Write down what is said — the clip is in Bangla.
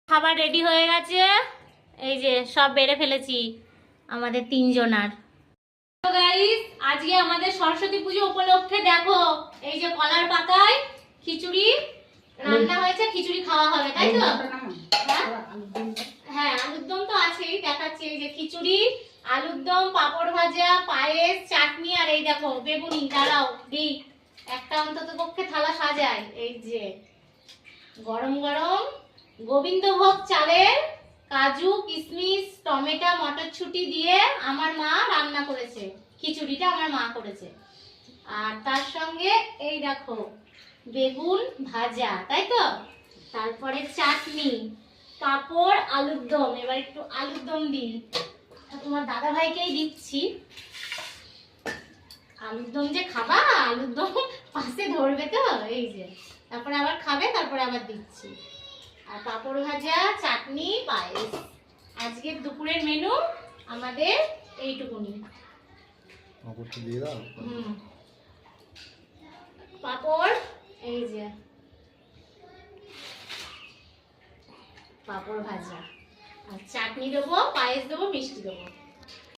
খাবার রেডি হয়ে গেছে, এই যে সব বেড়ে ফেলেছি আমাদের তিনজনার। গাইস, আজকে আমাদের সরস্বতী পুজো উপলক্ষে দেখো এই যে কলার পাতায় খিচুড়ি রান্না হয়েছে, খিচুড়ি খাওয়া হবে, তাই তো? হ্যাঁ, আলুর দম তো আছেই, দেখাচ্ছি। এই যে খিচুড়ি, আলুর দম, পাঁপড় ভাজা, পায়েস, চাটনি, আর এই দেখো বেগুনি। দাঁড়াও দিই, একটা অন্তত পক্ষে থালা সাজাই। এই যে গরম গরম গোবিন্দভোগ চালের কাজু, কিশমিশ, টমেটো, মটরশুঁটি দিয়ে আমার মা রান্না করেছে। খিচুড়িটা আমার মা করেছে। আর তার সঙ্গে এই দেখো বেগুন ভাজা, তাই তো? তারপরে চাটনি, পাঁপড়, আলুর দম। এবার একটু আলুর দম দিই, তোমার দাদা ভাইকেই দিচ্ছি। আলুর দম যে খাবা, আলুর দম পাশে ধরবে তো, এই যে। তারপরে আবার খাবে, তারপরে আবার দিচ্ছি। আর পাঁপড় ভাজা, চাটনি, পায়েস। আজকের দুপুরের মেনু আমাদের এইটুকুনি। পাঁপড়টা দিয়ে দাও। পাঁপড়, এই যে পাঁপড় ভাজা, আর চাটনি দেবো, পায়েস দেবো, মিষ্টি দেবো।